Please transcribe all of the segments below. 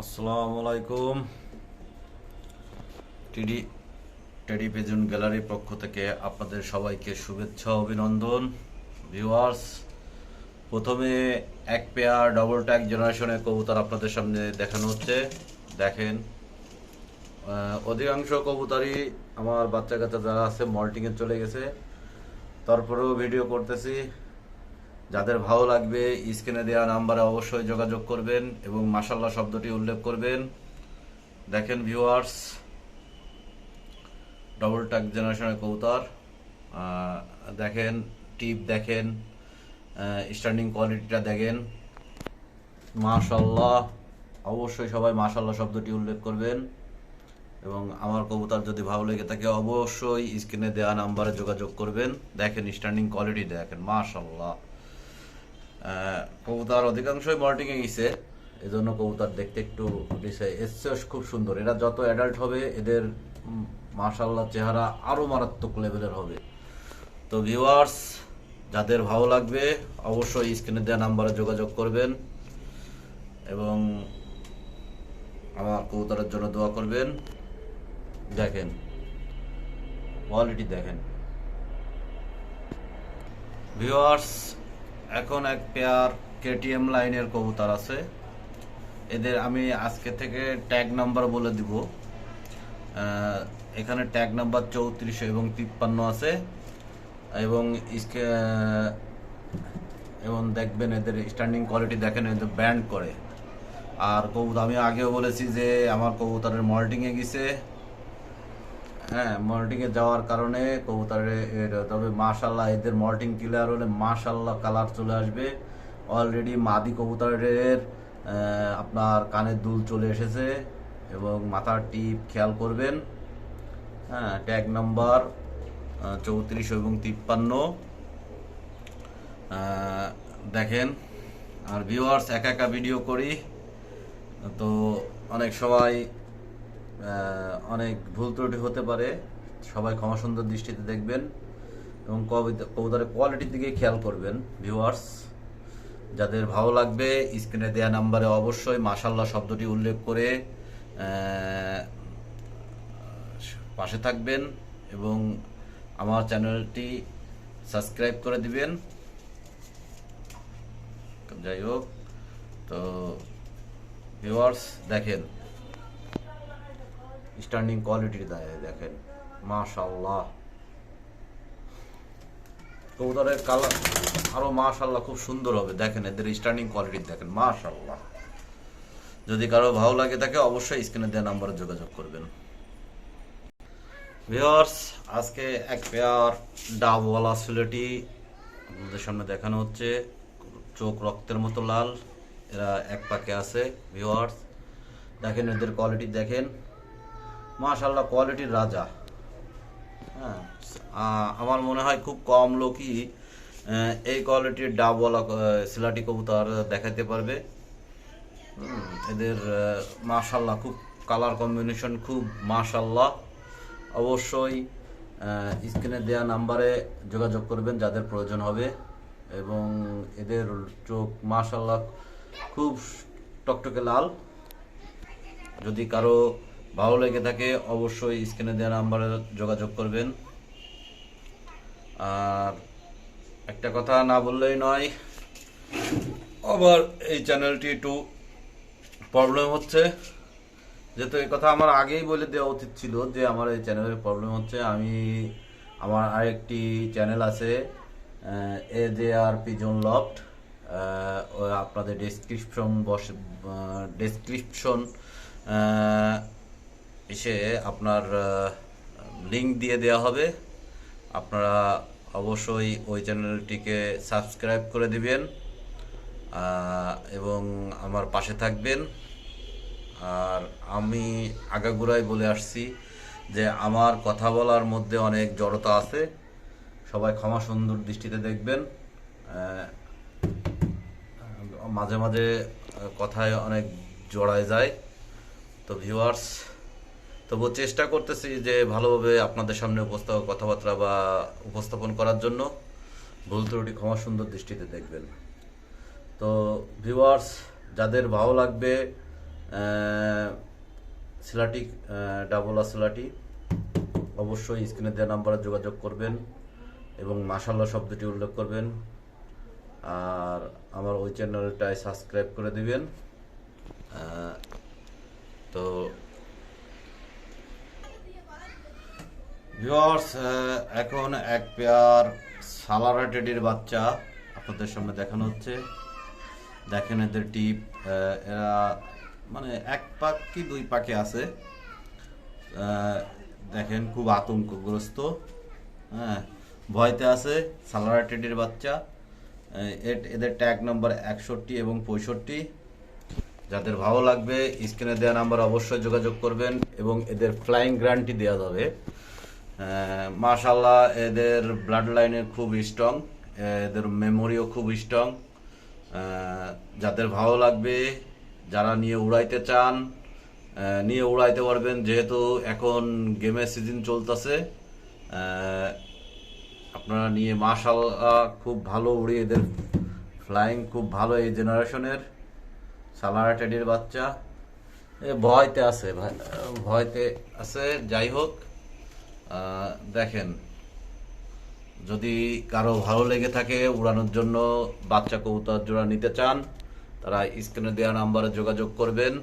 আসসালামু আলাইকুম। টিডি টেডি পিজন গ্যালারির পক্ষ থেকে আপনাদের সবাইকে শুভেচ্ছা অভিনন্দন। ভিউয়ার্স, প্রথমে এক পেয়ার ডবল ট্যাগ জেনারেশনের কবুতর আপনাদের সামনে দেখানো হচ্ছে। দেখেন, অধিকাংশ কবুতরই আমার বাচ্চা কাচ্চা যারা আছে মল্টিংয়ে চলে গেছে, তারপরেও ভিডিও করতেছি। যাদের ভালো লাগবে স্ক্রিনে দেওয়া নাম্বারে অবশ্যই যোগাযোগ করবেন এবং মাশাআল্লাহ শব্দটি উল্লেখ করবেন। দেখেন ভিউয়ার্স, ডবল টাক জেনারেশনের কবুতর দেখেন, টিপ দেখেন, স্ট্যান্ডিং কোয়ালিটিটা দেখেন, মাশাআল্লাহ। অবশ্যই সবাই মাশাআল্লাহ শব্দটি উল্লেখ করবেন এবং আমার কবুতর যদি ভালো লেগে থাকে অবশ্যই স্ক্রিনে দেওয়া নাম্বারে যোগাযোগ করবেন। দেখেন স্ট্যান্ডিং কোয়ালিটি দেখেন, মাশাআল্লাহ। কবুতর অধিকাংশই মল্টিংয়ে গেছে, এই জন্য কবুতর দেখতে একটু এসছে খুব সুন্দর। এরা যত অ্যাডাল্ট হবে এদের মাশাআল্লাহ চেহারা আরো মারাত্মক লেভেলের হবে। তো ভিউয়ার্স, যাদের ভালো লাগবে অবশ্যই স্ক্রিনে দেওয়া নাম্বারে যোগাযোগ করবেন এবং আমার কবুতরের জন্য দোয়া করবেন। দেখেন কোয়ালিটি দেখেন ভিউয়ার্স। এখন এক পেয়ার কেটিএম লাইনের কবুতর আছে, এদের আমি আজকে থেকে ট্যাগ নাম্বার বলে দিব। এখানে ট্যাগ নাম্বার 34 এবং 53 আছে এবং এবং দেখবেন এদের স্ট্যান্ডিং কোয়ালিটি দেখেন, এদের ব্যান্ড করে। আর কবুতর আমি আগেও বলেছি যে আমার কবুতরের মল্টিংয়ে গেছে, হ্যাঁ, মল্টিংয়ে যাওয়ার কারণে কবুতরের, তবে মাশাআল্লাহ এদের মল্টিং ক্লিয়ার হলে মাশাআল্লাহ কালার চলে আসবে। অলরেডি মাদি কবুতরের আপনার কানের দুল চলে এসেছে এবং মাথার টিপ খেয়াল করবেন। হ্যাঁ, ট্যাগ নাম্বার 34 এবং 53 দেখেন। আর ভিউয়ার্স, একা একা ভিডিও করি তো অনেক সময় অনেক ভুল ত্রুটি হতে পারে, সবাই ক্ষমা সুন্দর দৃষ্টিতে দেখবেন এবং কবুতরের কোয়ালিটির দিকে খেয়াল করবেন। ভিউয়ার্স, যাদের ভালো লাগবে স্ক্রিনে দেওয়া নাম্বারে অবশ্যই মাশাআল্লাহ শব্দটি উল্লেখ করে পাশে থাকবেন এবং আমার চ্যানেলটি সাবস্ক্রাইব করে দিবেন। যাই হোক, তো ভিউয়ার্স দেখেন স্ট্যান্ডিং কোয়ালিটি দেখেন, মাশাআল্লাহ। কবুতরের কালার আরো মাশাআল্লাহ খুব সুন্দর হবে। দেখেন এদের স্ট্যান্ডিং কোয়ালিটি দেখেন, মাশাআল্লাহ। যদি কারো ভালো লাগে থাকে অবশ্যই স্ক্রিনে দেওয়া নাম্বারে যোগাযোগ করবেন। ভিউয়ার্স, আজকে এক পেয়ার ডাবওয়ালা সিলেটি আপনাদের সামনে দেখানো হচ্ছে। চোখ রক্তের মতো লাল, এরা এক পাকে আছে। ভিউয়ার্স দেখেন এদের কোয়ালিটি দেখেন, মাশাআল্লাহ কোয়ালিটির রাজা। হ্যাঁ, আমার মনে হয় খুব কম লোকই এই কোয়ালিটির ডাবওয়ালা সিলাটি কবুতর দেখাতে পারবে। এদের মাশাআল্লাহ খুব কালার কম্বিনেশন খুব মাশাআল্লাহ। অবশ্যই স্ক্রিনে দেওয়া নাম্বারে যোগাযোগ করবেন যাদের প্রয়োজন হবে এবং এদের চোখ মাশাআল্লাহ খুব টকটকে লাল। যদি কারো ভালো লেগে থাকে অবশ্যই স্ক্রিনে দেওয়া নাম্বারে যোগাযোগ করবেন। আর একটা কথা না বললেই নয়, আবার এই চ্যানেলটি একটু প্রবলেম হচ্ছে, যেহেতু এই কথা আমার আগেই বলে দেওয়া উচিত ছিল যে আমার এই চ্যানেলের প্রবলেম হচ্ছে। আমার আরেকটি চ্যানেল আছে AJR পিজন লফট, আপনাদের ডেসক্রিপশন এসে আপনার লিংক দিয়ে দেওয়া হবে। আপনারা অবশ্যই ওই চ্যানেলটিকে সাবস্ক্রাইব করে দিবেন এবং আমার পাশে থাকবেন। আর আমি আগাগোড়াই বলে আসছি যে আমার কথা বলার মধ্যে অনেক জড়তা আছে, সবাই ক্ষমা সুন্দর দৃষ্টিতে দেখবেন। মাঝে মাঝে কথায় অনেক জড়ায় যায়। তো ভিউয়ার্স, তবু চেষ্টা করতেছি যে ভালোভাবে আপনাদের সামনে কথাবার্তা বা উপস্থাপন করার জন্য। ভুল ত্রুটি ক্ষমা সুন্দর দৃষ্টিতে দেখবেন। তো ভিউয়ার্স, যাদের ভালো লাগবে সিলাটি ডাবল আসলাটি, অবশ্যই স্ক্রিনে দেওয়া নাম্বারে যোগাযোগ করবেন এবং মাশাআল্লাহ শব্দটি উল্লেখ করবেন। আর আমার ওই চ্যানেলটায় সাবস্ক্রাইব করে দিবেন। তো ভিউয়ার্স, এখন এক পেয়ার সালারা টেডির বাচ্চা আপনাদের সামনে দেখানো হচ্ছে। দেখেন এদের টিপ, এরা মানে এক পাক কি দুই পাকে আছে। দেখেন খুব আতঙ্কগ্রস্ত, হ্যাঁ, ভয়তে আছে সালারা টেডির বাচ্চা। এদের ট্যাগ নাম্বার 61 এবং 65। যাদের ভালো লাগবে স্ক্রিনে দেওয়া নাম্বার অবশ্যই যোগাযোগ করবেন এবং এদের ফ্লাইং গ্যারান্টি দেওয়া যাবে। মাশাআল্লাহ, এদের ব্লাড লাইনের খুব স্ট্রং, এদের মেমোরিও খুব স্ট্রং। যাদের ভালো লাগবে, যারা নিয়ে উড়াইতে চান, নিয়ে উড়াইতে পারবেন। যেহেতু এখন গেমের সিজন চলতেছে, আপনারা নিয়ে মাশাআল্লাহ খুব ভালো উড়ে, এদের ফ্লাইং খুব ভালো। এই জেনারেশনের সালারা টেডির বাচ্চা ভয়তে আছে, ভয়তে আছে। যাই হোক, দেখেন, যদি কারো ভালো লেগে থাকে উড়ানোর জন্য বাচ্চা কবুতর জোড়া নিতে চান, তারা স্ক্রিনে দেওয়া নাম্বারে যোগাযোগ করবেন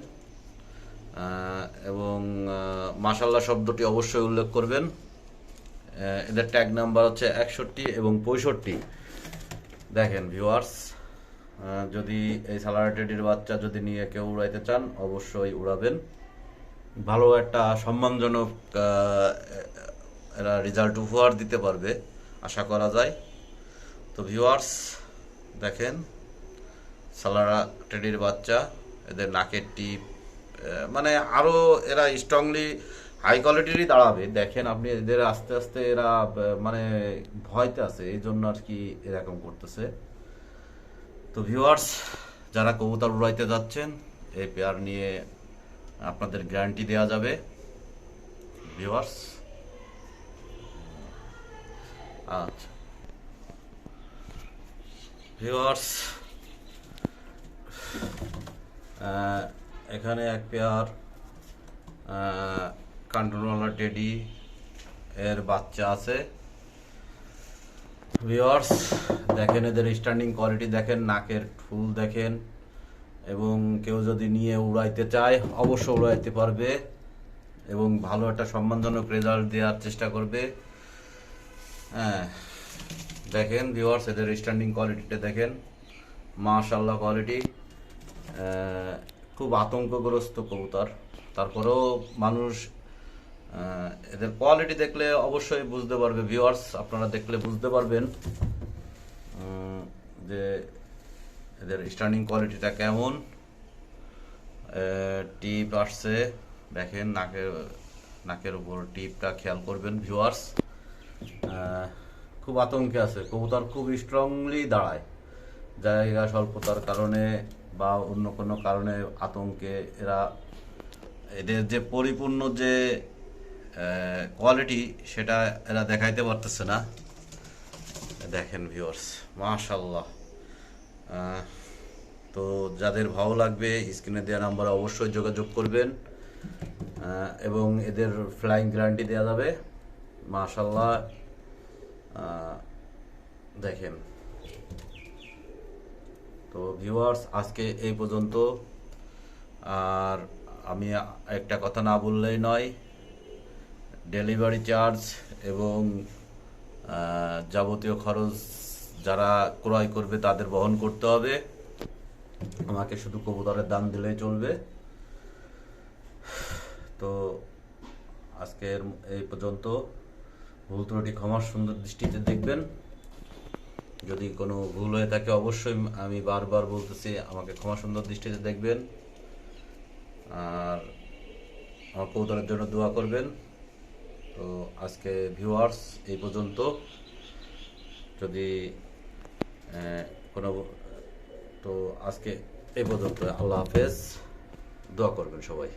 এবং মাশাআল্লাহ শব্দটি অবশ্যই উল্লেখ করবেন। এদের ট্যাগ নাম্বার হচ্ছে 61 এবং 65। দেখেন ভিউয়ার্স, যদি এই সালারা টেডির বাচ্চা যদি নিয়ে কেউ উড়াইতে চান অবশ্যই উড়াবেন। ভালো একটা সম্মানজনক এরা রেজাল্ট উপহার দিতে পারবে আশা করা যায়। তো ভিউয়ার্স, দেখেন সালারা টেডির বাচ্চা, এদের নাকের টিপ মানে আরও এরা স্ট্রংলি হাই কোয়ালিটিরই দাঁড়াবে। দেখেন আপনি, এদের আস্তে আস্তে এরা মানে ভয়তে আছে, এই জন্য আর কি এরকম করতেছে। তো ভিউয়ার্স, যারা কবুতর উড়াইতে যাচ্ছেন এই পেয়ার নিয়ে আপনাদের গ্যারান্টি দেওয়া যাবে। ভিউয়ার্স, আচ্ছা ভিউয়ার্স, এখানে এক পেয়ার কান্ট্রোলার টেডি এর বাচ্চা আছে। ভিউয়ার্স, দেখেন এদের স্ট্যান্ডিং কোয়ালিটি দেখেন, নাকের ফুল দেখেন, এবং কেউ যদি নিয়ে উড়াইতে চায় অবশ্য উড়াইতে পারবে এবং ভালো একটা সম্মানজনক রেজাল্ট দেওয়ার চেষ্টা করবে। হ্যাঁ, দেখেন ভিউয়ার্স, এদের স্ট্যান্ডিং কোয়ালিটিটা দেখেন, মাশাআল্লাহ কোয়ালিটি। খুব আতঙ্কগ্রস্ত কবুতর, তারপরেও মানুষ এদের কোয়ালিটি দেখলে অবশ্যই বুঝতে পারবে। ভিউয়ার্স, আপনারা দেখলে বুঝতে পারবেন যে এদের স্ট্যান্ডিং কোয়ালিটিটা কেমন। টিপ আসছে, দেখেন নাকের উপর টিপটা খেয়াল করবেন ভিউয়ার্স। খুব আতঙ্কে আছে কবুতর, খুব স্ট্রংলি দাঁড়ায়। জায়গা স্বল্পতার কারণে বা অন্য কোনো কারণে আতঙ্কে এরা, এদের যে পরিপূর্ণ যে কোয়ালিটি সেটা এরা দেখাইতে পারতেছে না। দেখেন ভিউয়ার্স, মাশাআল্লাহ। তো যাদের ভালো লাগবে স্ক্রিনে দেওয়া নাম্বারে অবশ্যই যোগাযোগ করবেন এবং এদের ফ্লাইং গ্যারান্টি দেওয়া যাবে। মাশাআল্লাহ, দেখেন। তো ভিউয়ার্স, আজকে এই পর্যন্ত। আর আমি একটা কথা না বললেই নয়, ডেলিভারি চার্জ এবং যাবতীয় খরচ যারা ক্রয় করবে তাদের বহন করতে হবে। আমাকে শুধু কবুতরের দাম দিলেই চলবে। তো আজকের এই পর্যন্ত। ভুল ত্রুটি ক্ষমার সুন্দর দৃষ্টিতে দেখবেন। যদি কোনো ভুল হয়ে থাকে অবশ্যই আমি বারবার বলতেছি, আমাকে ক্ষমা সুন্দর দৃষ্টিতে দেখবেন আর আমার কবুতরের জন্য দোয়া করবেন। তো আজকে ভিউয়ার্স এই পর্যন্ত। যদি কোনো, তো আজকে এই পর্যন্ত। আল্লাহ হাফেজ, দোয়া করবেন সবাই।